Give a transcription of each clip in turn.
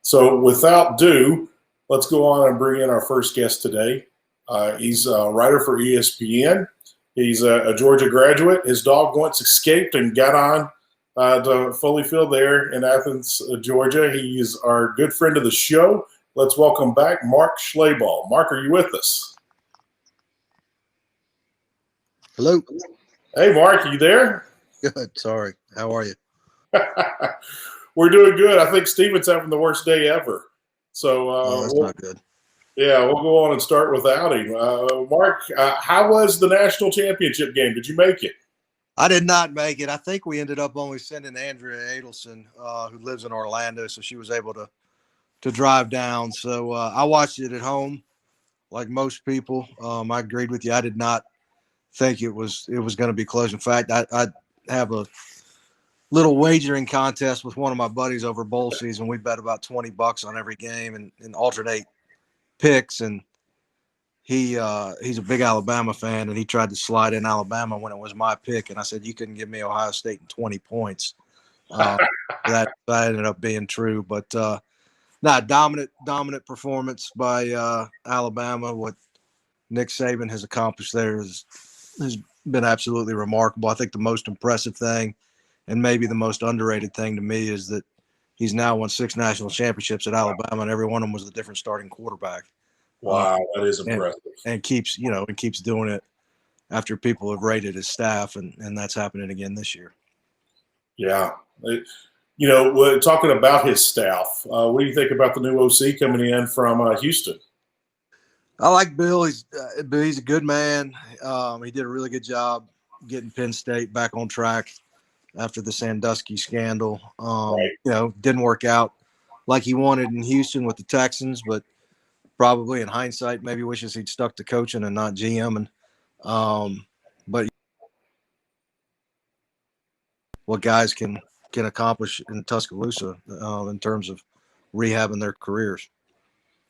So without ado, let's go on and bring in our first guest today. He's a writer for ESPN. He's a Georgia graduate. His dog once escaped and got on to Foley Field there in Athens, Georgia. He's our good friend of the show. Let's welcome back Mark Schlabach. Mark, are you with us? Hello. Hey, Mark, you there? Good. Sorry. How are you? We're doing good. I think Steven's having the worst day ever. So That's not good. Yeah, we'll go on and start without him. Mark, how was the national championship game? Did you make it? I did not make it. I think we ended up only sending Andrea Adelson, who lives in Orlando, so she was able to drive down. So I watched it at home, like most people. I agreed with you. I did not think it was going to be close. In fact, I have a little wagering contest with one of my buddies over bowl season. We bet about $20 on every game and alternate picks, and he's a big Alabama fan, and he tried to slide in Alabama when it was my pick, and I said you couldn't give me Ohio State in 20 points. That ended up being true, but dominant performance by Alabama. What Nick Saban has accomplished there has been absolutely remarkable. I think the most impressive thing, and maybe the most underrated thing to me, is that he's now won 6 national championships at Alabama, and every one of them was a different starting quarterback. Wow, that is impressive. And keeps doing it after people have rated his staff, and that's happening again this year. Yeah. We're talking about his staff. What do you think about the new OC coming in from Houston? I like Bill. He's a good man. He did a really good job getting Penn State back on track after the Sandusky scandal. Right. Didn't work out like he wanted in Houston with the Texans, but probably in hindsight, maybe wishes he'd stuck to coaching and not GMing. But what guys can accomplish in Tuscaloosa in terms of rehabbing their careers.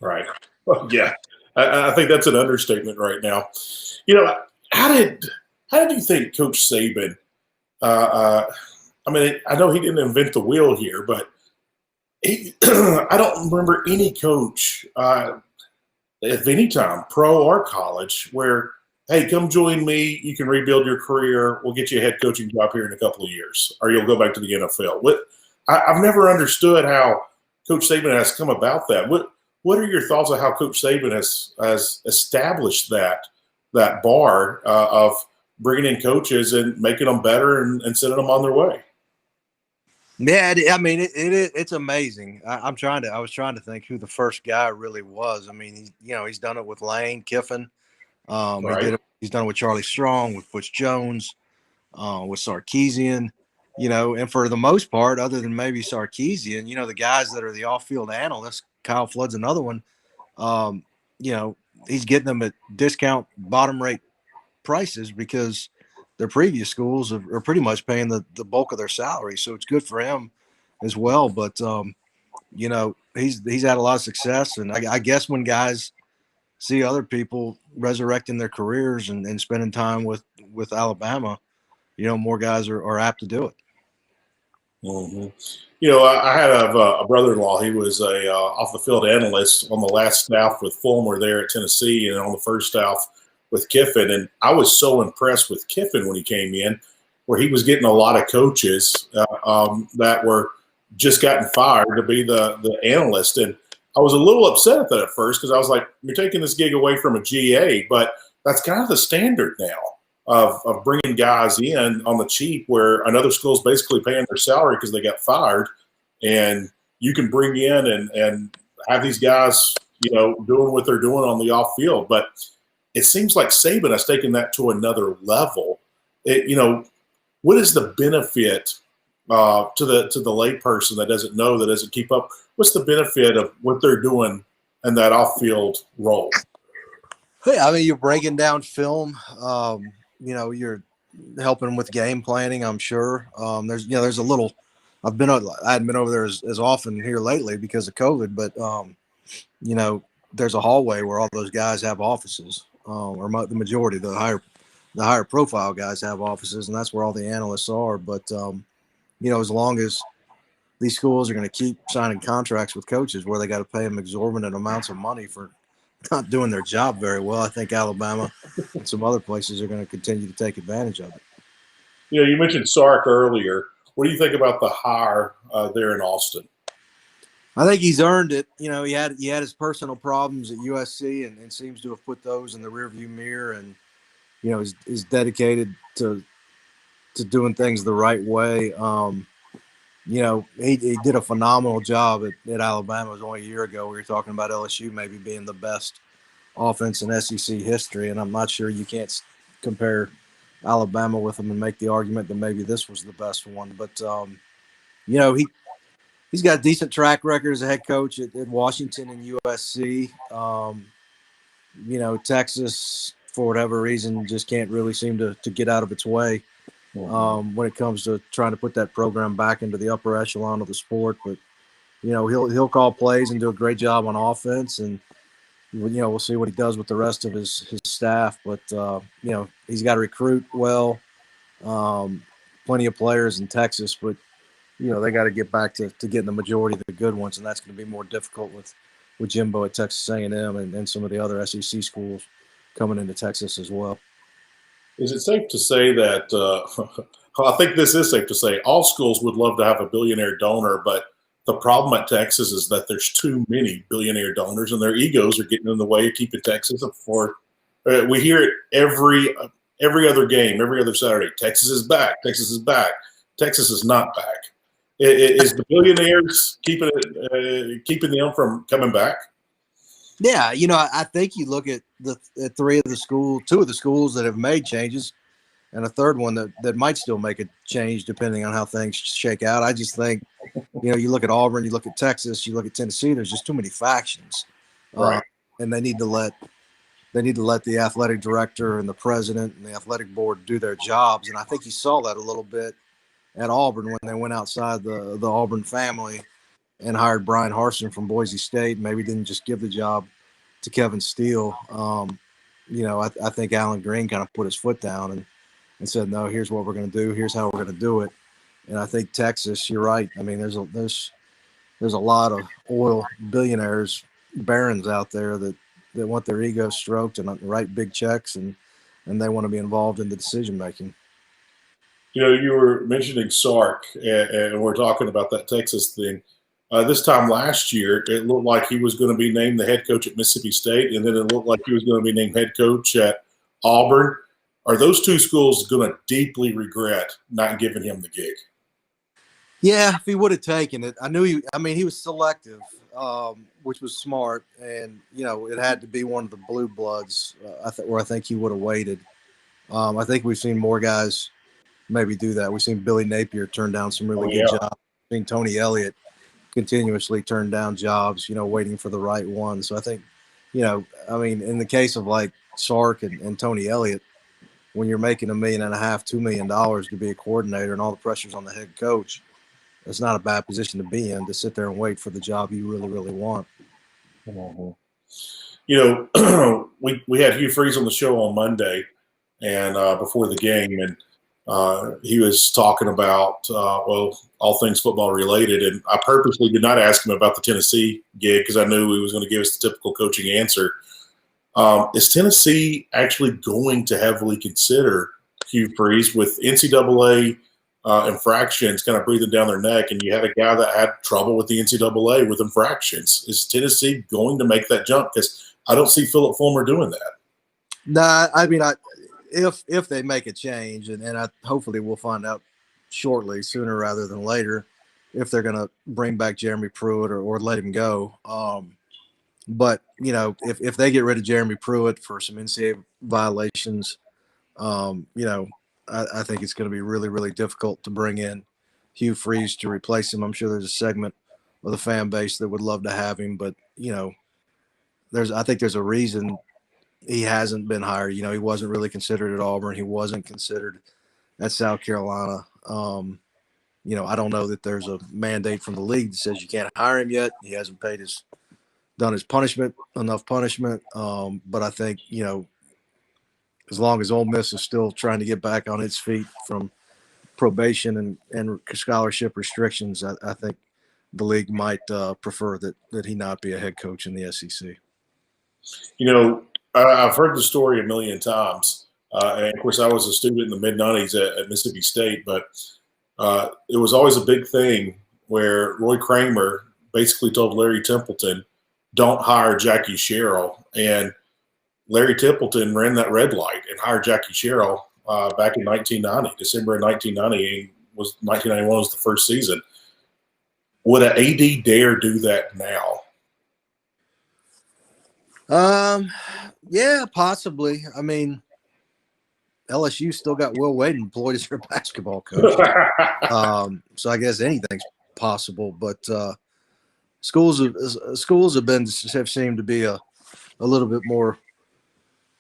Right. Well, yeah. I think that's an understatement right now. How did you think Coach Saban? I know he didn't invent the wheel here, but I don't remember any coach at any time, pro or college, where, hey, come join me. You can rebuild your career. We'll get you a head coaching job here in a couple of years, or you'll go back to the NFL. I've never understood how Coach Saban has come about that. What are your thoughts on how Coach Saban has established that bar of bringing in coaches and making them better and sending them on their way? Yeah, it's amazing. I was trying to think who the first guy really was. I mean, he's done it with Lane Kiffin. Right. He's done it with Charlie Strong, with Butch Jones, with Sarkisian. And for the most part, other than maybe Sarkisian, the guys that are the off-field analysts, Kyle Flood's another one. He's getting them at discount bottom rate prices because their previous schools are pretty much paying the bulk of their salary. So it's good for him as well. But, he's had a lot of success. And I guess when guys see other people resurrecting their careers and spending time with Alabama, more guys are apt to do it. Mm-hmm. I had a brother-in-law. He was a off-the-field analyst on the last staff with Fulmer there at Tennessee and on the first staff with Kiffin. And I was so impressed with Kiffin when he came in, where he was getting a lot of coaches that were just gotten fired to be the analyst. And I was a little upset at that at first because I was like, you're taking this gig away from a GA. But that's kind of the standard now of bringing guys in on the cheap, where another school's basically paying their salary because they got fired, and you can bring in and have these guys, doing what they're doing on the off field. But it seems like Saban has taken that to another level. What is the benefit to the lay person that doesn't know, that doesn't keep up? What's the benefit of what they're doing in that off field role? Yeah, you're breaking down film. You're helping with game planning, I'm sure. There's a little – I hadn't been over there as often here lately because of COVID, but, there's a hallway where all those guys have offices, or the majority, the higher profile guys have offices, and that's where all the analysts are. But, as long as these schools are going to keep signing contracts with coaches where they got to pay them exorbitant amounts of money for not doing their job very well. I think Alabama and some other places are going to continue to take advantage of it. You mentioned Sark earlier. What do you think about the hire there in Austin? I think he's earned it. He had his personal problems at USC and seems to have put those in the rearview mirror, and is dedicated to doing things the right way. He did a phenomenal job at Alabama. It was only a year ago. We were talking about LSU maybe being the best offense in SEC history, and I'm not sure you can't compare Alabama with them and make the argument that maybe this was the best one. But he's got a decent track record as a head coach at Washington and USC. Texas, for whatever reason, just can't really seem to get out of its way when it comes to trying to put that program back into the upper echelon of the sport. But he'll call plays and do a great job on offense, and we'll see what he does with the rest of his staff. But he's got to recruit well. Plenty of players in Texas, but they got to get back to getting the majority of the good ones, and that's going to be more difficult with Jimbo at Texas A&M and some of the other SEC schools coming into Texas as well. Is it safe to say that I think this is safe to say all schools would love to have a billionaire donor, but the problem at Texas is that there's too many billionaire donors and their egos are getting in the way of keeping Texas up for. We hear it every other game, every other Saturday. Texas is back. Texas is back. Texas is not back. Is the billionaires keeping them from coming back? Yeah, I think you look at two of the schools that have made changes, and a third one that might still make a change depending on how things shake out. I just think, you look at Auburn, you look at Texas, you look at Tennessee. There's just too many factions, right? And they need to let the athletic director and the president and the athletic board do their jobs. And I think you saw that a little bit at Auburn when they went outside the Auburn family and hired Brian Harsin from Boise State. Maybe didn't just give the job to Kevin Steele. I think Alan Green kind of put his foot down and said, no, here's what we're going to do. Here's how we're going to do it. And I think Texas, you're right. I mean, there's a lot of oil billionaires, barons out there that want their egos stroked and write big checks, and they want to be involved in the decision making. You were mentioning Sark, and we're talking about that Texas thing. This time last year, it looked like he was going to be named the head coach at Mississippi State, and then it looked like he was going to be named head coach at Auburn. Are those two schools going to deeply regret not giving him the gig? Yeah, if he would have taken it. He was selective, which was smart, and it had to be one of the blue bloods. I think he would have waited. I think we've seen more guys maybe do that. We've seen Billy Napier turn down some really good jobs. We've seen Tony Elliott continuously turn down jobs, waiting for the right one. So I think, in the case of like Sark and Tony Elliott, when you're making $1.5 million, $2 million to be a coordinator and all the pressure's on the head coach, it's not a bad position to be in, to sit there and wait for the job you really, really want. Mm-hmm. We had Hugh Freeze on the show on Monday and before the game, and he was talking about, all things football related. And I purposely did not ask him about the Tennessee gig because I knew he was going to give us the typical coaching answer. Is Tennessee actually going to heavily consider Hugh Freeze with NCAA infractions kind of breathing down their neck? And you had a guy that had trouble with the NCAA with infractions. Is Tennessee going to make that jump? Because I don't see Philip Fulmer doing that. Nah, if they make a change, and hopefully we'll find out shortly, sooner rather than later, if they're going to bring back Jeremy Pruitt or let him go. But if they get rid of Jeremy Pruitt for some NCAA violations, I think it's going to be really, really difficult to bring in Hugh Freeze to replace him. I'm sure there's a segment of the fan base that would love to have him, but I think there's a reason he hasn't been hired. He wasn't really considered at Auburn. He wasn't considered at South Carolina. I don't know that there's a mandate from the league that says you can't hire him yet. He hasn't done his enough punishment. But I think, as long as Ole Miss is still trying to get back on its feet from probation and scholarship restrictions, I think the league might prefer that he not be a head coach in the SEC. I've heard the story a million times. And of course, I was a student in the mid-'90s at Mississippi State, but it was always a big thing where Roy Kramer basically told Larry Templeton, don't hire Jackie Sherrill. And Larry Templeton ran that red light and hired Jackie Sherrill back in 1990. December of 1990 1991 was the first season. Would an AD dare do that now? Yeah, possibly. I mean, LSU still got Will Wade employed as their basketball coach. So I guess anything's possible. But schools have seemed to be a little bit more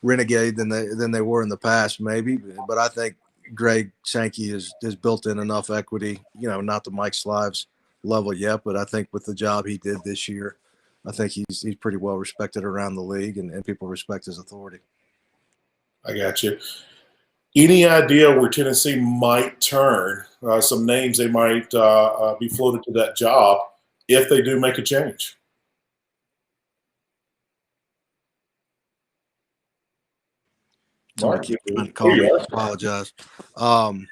renegade than they were in the past, maybe. But I think Greg Sankey has built in enough equity. Not to Mike Slive's level yet, but I think with the job he did this year, I think he's pretty well respected around the league, and people respect his authority. I got you. Any idea where Tennessee might turn? Some names they might be floated to that job if they do make a change. Somebody keep trying to call me. I apologize. I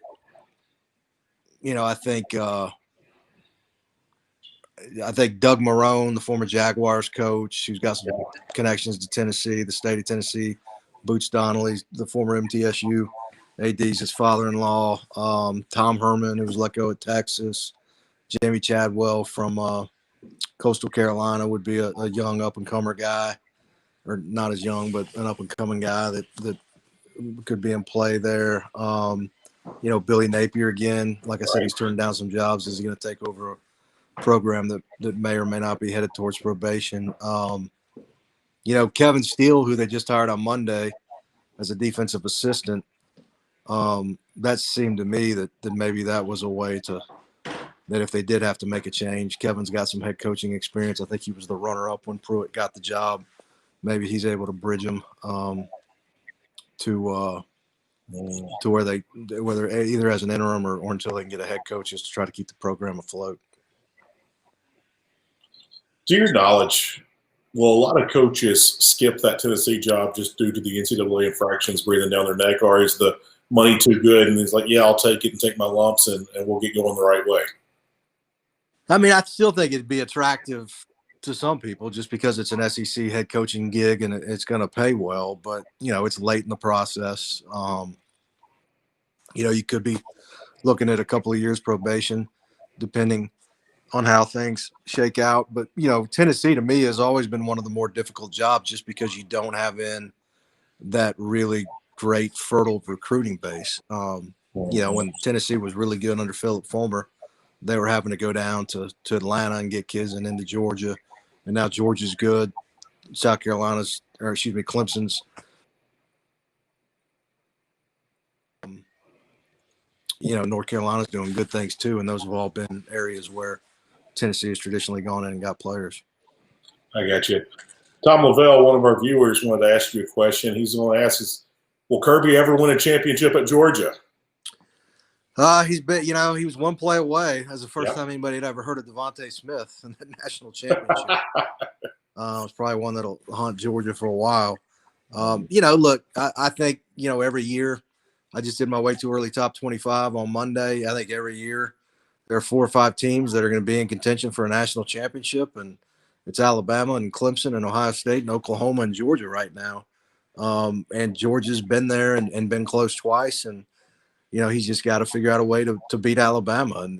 think Doug Marrone, the former Jaguars coach, who's got some connections to Tennessee, the state of Tennessee. Boots Donnelly, the former MTSU AD's his father-in-law. Tom Herman, who was let go at Texas. Jamie Chadwell from Coastal Carolina would be a young up-and-comer guy, or not as young, but an up-and-coming guy that could be in play there. Billy Napier again. Like I said, he's turned down some jobs. Is he going to take over a program that may or may not be headed towards probation? Kevin Steele, who they just hired on Monday as a defensive assistant, that seemed to me that maybe that was a way that if they did have to make a change, Kevin's got some head coaching experience. I think he was the runner-up when Pruitt got the job. Maybe he's able to bridge them to whether either as an interim or until they can get a head coach, just to try to keep the program afloat. To your knowledge, will a lot of coaches skip that Tennessee job just due to the NCAA infractions breathing down their neck, or is the money too good and it's like, yeah, I'll take it and take my lumps and we'll get going the right way? I mean, I still think it'd be attractive to some people just because it's an SEC head coaching gig and it's going to pay well, but it's late in the process. You could be looking at a couple of years probation depending on how things shake out. But, Tennessee to me has always been one of the more difficult jobs just because you don't have in that really great fertile recruiting base. When Tennessee was really good under Philip Fulmer, they were having to go down to Atlanta and get kids and into Georgia. And now Georgia's good. Clemson's. North Carolina's doing good things too. And those have all been areas where Tennessee has traditionally gone in and got players. I got you. Tom Lavelle, one of our viewers, wanted to ask you a question. He's going to ask us, will Kirby ever win a championship at Georgia? He's been, he was one play away. That's the first time anybody had ever heard of Devontae Smith in the national championship. It's probably one that'll haunt Georgia for a while. Look, I think, every year, I just did my way too early top 25 on Monday. I think every year there are 4 or 5 teams that are going to be in contention for a national championship, and it's Alabama and Clemson and Ohio State and Oklahoma and Georgia right now. And Georgia's been there and been close twice, and he's just got to figure out a way to beat Alabama. And,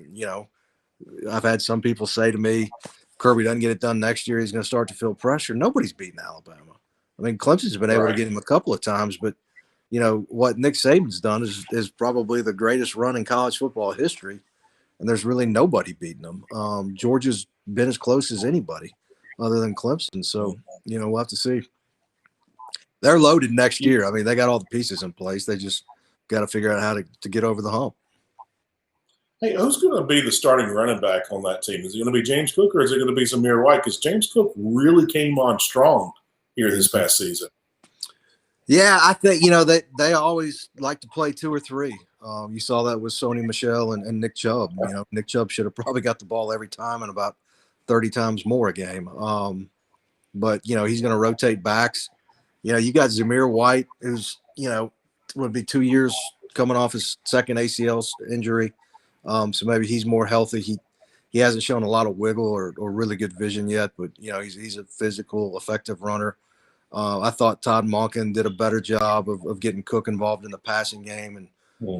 I've had some people say to me, Kirby doesn't get it done next year, he's going to start to feel pressure. Nobody's beating Alabama. I mean, Clemson's been able to get him a couple of times, but, what Nick Saban's done is probably the greatest run in college football history, and there's really nobody beating them. Georgia's been as close as anybody other than Clemson. So, we'll have to see. They're loaded next year. I mean, they got all the pieces in place. They just got to figure out how to get over the hump. Hey, who's going to be the starting running back on that team? Is it going to be James Cook or is it going to be Zamir White? Because James Cook really came on strong here this past season. Yeah, I think, they always like to play 2 or 3. You saw that with Sony Michel and Nick Chubb. Nick Chubb should have probably got the ball every time and about 30 times more a game. But, he's going to rotate backs. You got Zamir White, who's, would be 2 years coming off his second ACL injury. So maybe he's more healthy. He hasn't shown a lot of wiggle or really good vision yet, but, he's a physical, effective runner. I thought Todd Monken did a better job of getting Cook involved in the passing game and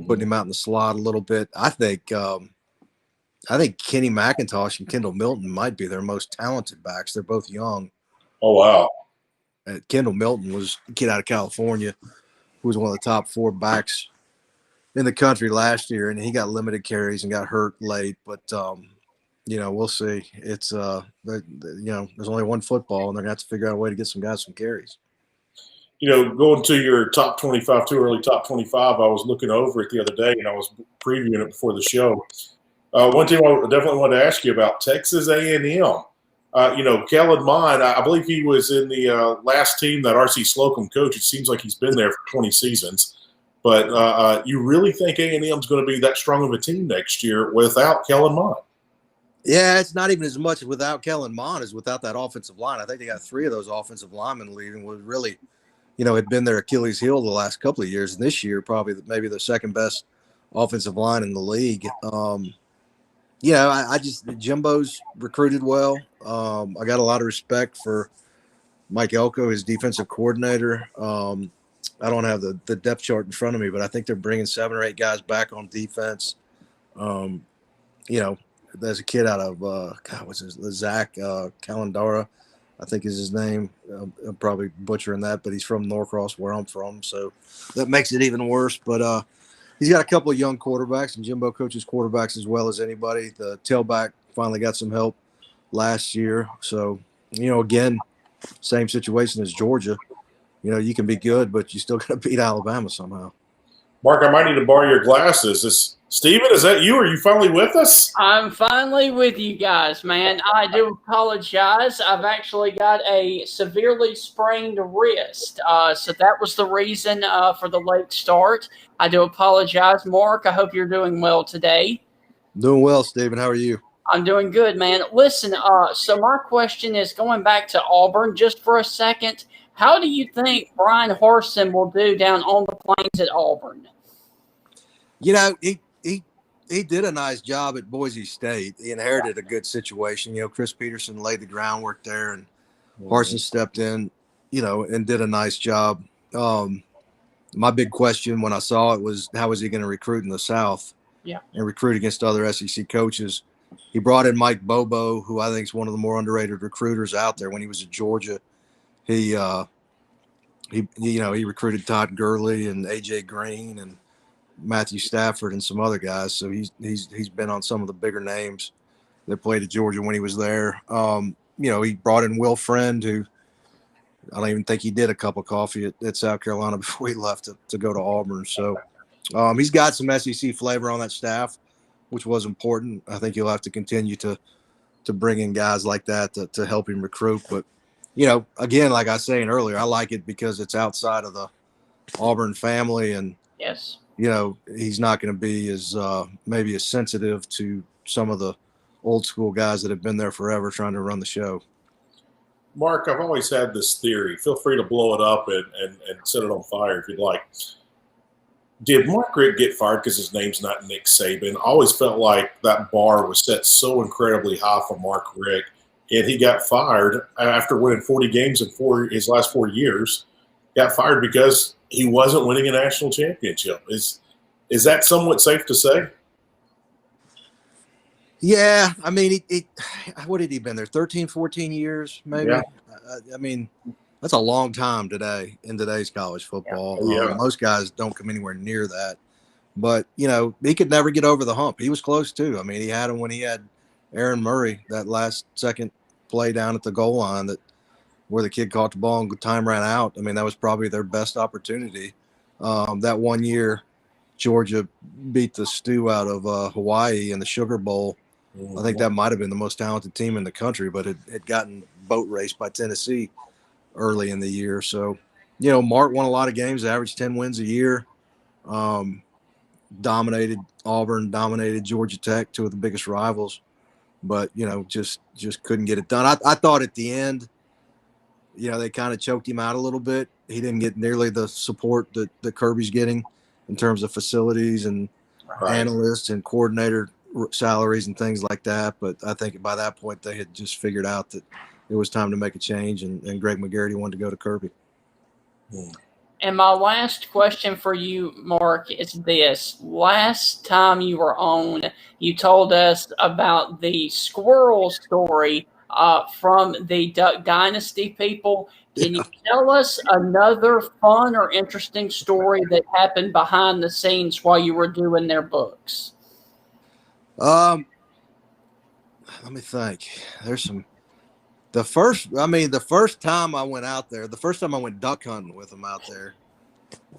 putting him out in the slot a little bit. I think Kenny McIntosh and Kendall Milton might be their most talented backs. They're both young. Oh, wow. Kendall Milton was a kid out of California who was one of the top 4 backs in the country last year, and he got limited carries and got hurt late. But, we'll see. It's, there's only one football, and they're going to have to figure out a way to get some guys some carries. Going to your top 25, too early top 25, I was looking over it the other day, and I was previewing it before the show. One team I definitely wanted to ask you about, Texas A&M. Kellen Mond, I believe he was in the last team that R.C. Slocum coached. It seems like he's been there for 20 seasons. But you really think A&M's going to be that strong of a team next year without Kellen Mond? Yeah, it's not even as much without Kellen Mond as without that offensive line. I think they got 3 of those offensive linemen leaving. Was really, had been their Achilles heel the last couple of years. And this year, probably maybe the second best offensive line in the league. I just Jimbo's recruited well. I got a lot of respect for Mike Elko, his defensive coordinator. I don't have the depth chart in front of me, but I think they're bringing 7 or 8 guys back on defense. There's a kid out of Zach Calendara, I think is his name. I'm probably butchering that, but he's from Norcross, where I'm from, so that makes it even worse. But he's got a couple of young quarterbacks, and Jimbo coaches quarterbacks as well as anybody. The tailback finally got some help last year. So, again, same situation as Georgia. You can be good, but you still got to beat Alabama somehow. Mark, I might need to borrow your glasses. Steven, is that you? Are you finally with us? I'm finally with you guys, man. I do apologize. I've actually got a severely sprained wrist. So that was the reason for the late start. I do apologize. Mark, I hope you're doing well today. Doing well, Steven. How are you? I'm doing good, man. Listen, so my question is going back to Auburn just for a second. How do you think Brian Harsin will do down on the plains at Auburn? He did a nice job at Boise State. He inherited a good situation. Chris Peterson laid the groundwork there, and Harsin stepped in, and did a nice job. My big question when I saw it was, how was he going to recruit in the South? Yeah. And recruit against other SEC coaches. He brought in Mike Bobo, who I think is one of the more underrated recruiters out there. When he was at Georgia, he recruited Todd Gurley and AJ Green and Matthew Stafford and some other guys. So he's been on some of the bigger names that played at Georgia when he was there. He brought in Will Friend, who I don't even think he did a cup of coffee at South Carolina before he left to go to Auburn. So he's got some SEC flavor on that staff, which was important. I think he'll have to continue to bring in guys like that to help him recruit. But, again, like I was saying earlier, I like it because it's outside of the Auburn family, and yes, he's not going to be maybe as sensitive to some of the old school guys that have been there forever trying to run the show. Mark, I've always had this theory. Feel free to blow it up and set it on fire if you'd like. Did Mark Richt get fired because his name's not Nick Saban? I always felt like that bar was set so incredibly high for Mark Richt, and he got fired after winning 40 games in his last 4 years. Got fired because he wasn't winning a national championship. Is that somewhat safe to say? Yeah, I mean, what had he been there? 13, 14 years, maybe? Yeah. I mean, that's a long time today in today's college football. Yeah. Most guys don't come anywhere near that. But, he could never get over the hump. He was close, too. I mean, he had him when he had Aaron Murray, that last second play down at the goal line where the kid caught the ball and time ran out. I mean, that was probably their best opportunity. That 1 year, Georgia beat the stew out of Hawaii in the Sugar Bowl. I think that might have been the most talented team in the country, but it had gotten boat raced by Tennessee early in the year. So, Mark won a lot of games, averaged 10 wins a year, dominated Auburn, dominated Georgia Tech, two of the biggest rivals. but just couldn't get it done. I thought at the end, they kind of choked him out a little bit. He didn't get nearly the support that Kirby's getting in terms of facilities and analysts and coordinator salaries and things like that. But I think by that point they had just figured out that it was time to make a change, and Greg McGarity wanted to go to Kirby. And my last question for you, Mark, is this. Last time you were on, you told us about the squirrel story from the Duck Dynasty people. Can you tell us another fun or interesting story that happened behind the scenes while you were doing their books? Let me think. There's some. The first time I went out there, the first time I went duck hunting with them out there,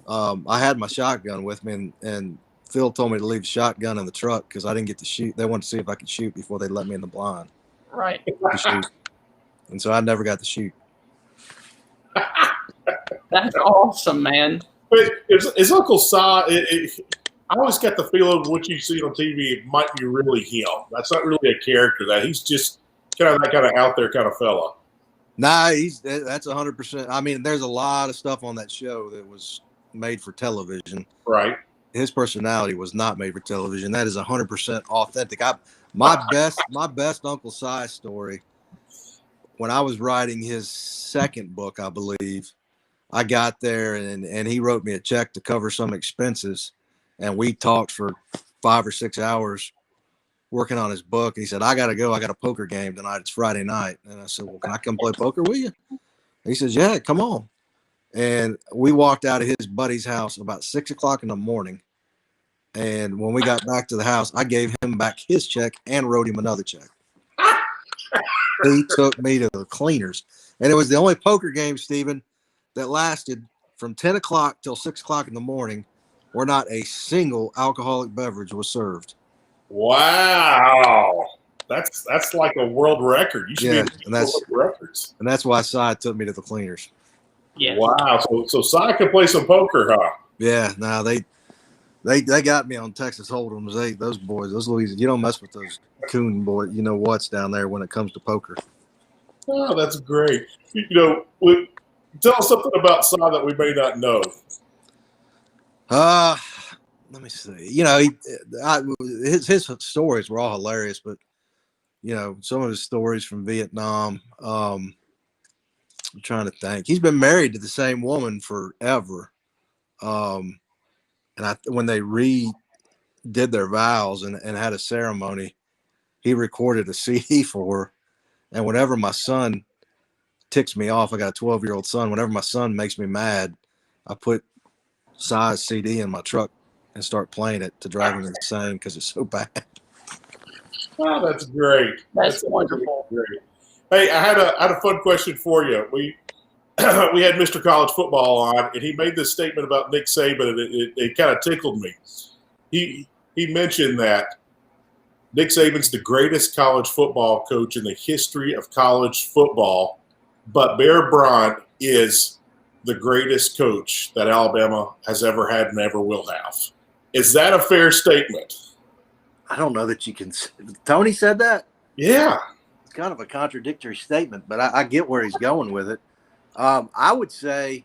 I had my shotgun with me, and Phil told me to leave the shotgun in the truck because I didn't get to shoot. They wanted to see if I could shoot before they let me in the blind. Right. And so I never got to shoot. That's awesome, man. But is Uncle Si, I always get the feeling what you see on TV, it might be really him. That's not really a character. That he's just kind of that kind of out there kind of fella. Nah, that's 100%. I mean, there's a lot of stuff on that show that was made for television. Right. His personality was not made for television. That is 100% authentic. My best Uncle Si story, when I was writing his second book, I believe, I got there and he wrote me a check to cover some expenses, and we talked for 5 or 6 hours working on his book. And he said, I got to go. I got a poker game tonight. It's Friday night. And I said, well, can I come play poker with you? He says, yeah, come on. And we walked out of his buddy's house about 6 o'clock in the morning. And when we got back to the house, I gave him back his check and wrote him another check. He took me to the cleaners. And it was the only poker game, Stephen, that lasted from 10 o'clock till 6 o'clock in the morning where not a single alcoholic beverage was served. Wow. That's like a world record. You should be in the world records. And that's why Si took me to the cleaners. Yeah. Wow. So Si can play some poker, huh? Yeah. No, they got me on Texas Hold'ems. Those boys, those Louisiana, you don't mess with those coon boys. You know what's down there when it comes to poker. Oh, that's great. Tell us something about Si that we may not know. Let me see. His stories were all hilarious, but some of his stories from Vietnam. I'm trying to think. He's been married to the same woman forever. And when they redid their vows and had a ceremony, he recorded a CD for her. And whenever my son ticks me off, I got a 12-year-old son. Whenever my son makes me mad, I put Si's CD in my truck and start playing it to drive him insane because it's so bad. Oh, that's great. That's wonderful. Great. Hey, I had a fun question for you. We had Mr. College Football on, and he made this statement about Nick Saban, and it kind of tickled me. He mentioned that Nick Saban's the greatest college football coach in the history of college football, but Bear Bryant is the greatest coach that Alabama has ever had and ever will have. Is that a fair statement? I don't know that you can. Tony said that? Yeah. It's kind of a contradictory statement, but I get where he's going with it. I would say,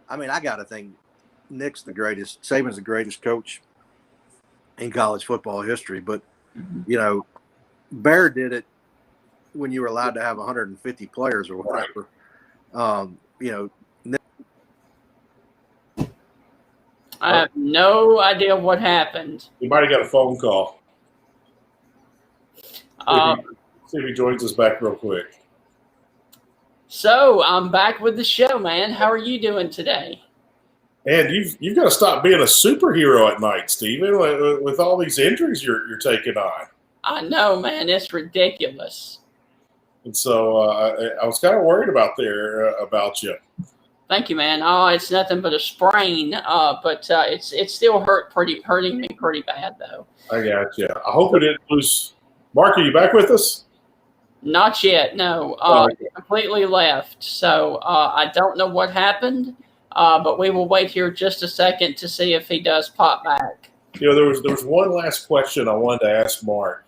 I got to think Nick's the greatest. Saban's the greatest coach in college football history. But, Bear did it when you were allowed to have 150 players or whatever. I have no idea what happened. He might have got a phone call. See if he joins us back real quick. So I'm back with the show, man. How are you doing today? And you've got to stop being a superhero at night, Steven, with all these injuries you're taking on. I know, man. It's ridiculous. And so I was kind of worried about you. Thank you, man. Oh, it's nothing but a sprain, but it's still hurting me pretty bad, though. I got you. I hope it didn't lose. Mark, are you back with us? Not yet, no. Completely left. So I don't know what happened, but we will wait here just a second to see if he does pop back. There was one last question I wanted to ask Mark.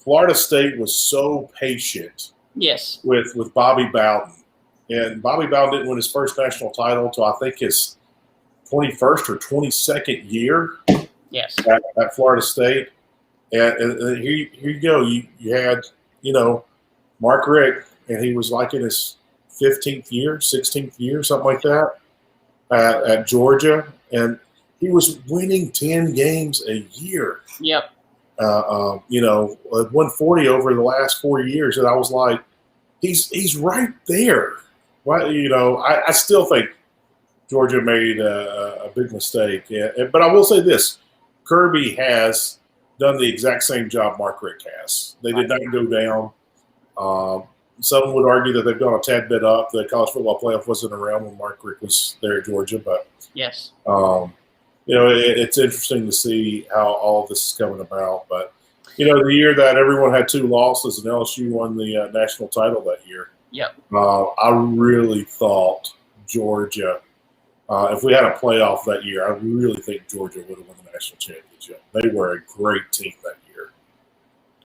Florida State was so patient Yes. with Bobby Bowden. And Bobby Bowden didn't win his first national title until I think his 21st or 22nd year Yes. at Florida State. And here you go. You had, Mark Richt, and he was like in his 15th year, 16th year, something like that, at Georgia. And he was winning 10 games a year. Yep. Won 40 over the last 4 years. And I was like, he's right there. Well, I still think Georgia made a big mistake. But I will say this, Kirby has done the exact same job Mark Richt has. They did not go down. Some would argue that they've gone a tad bit up. The college football playoff wasn't around when Mark Richt was there at Georgia. But, yes, it's interesting to see how all of this is coming about. But, the year that everyone had 2 losses and LSU won the national title that year, yep. I really thought Georgia, if we had a playoff that year, I really think Georgia would have won the national championship. They were a great team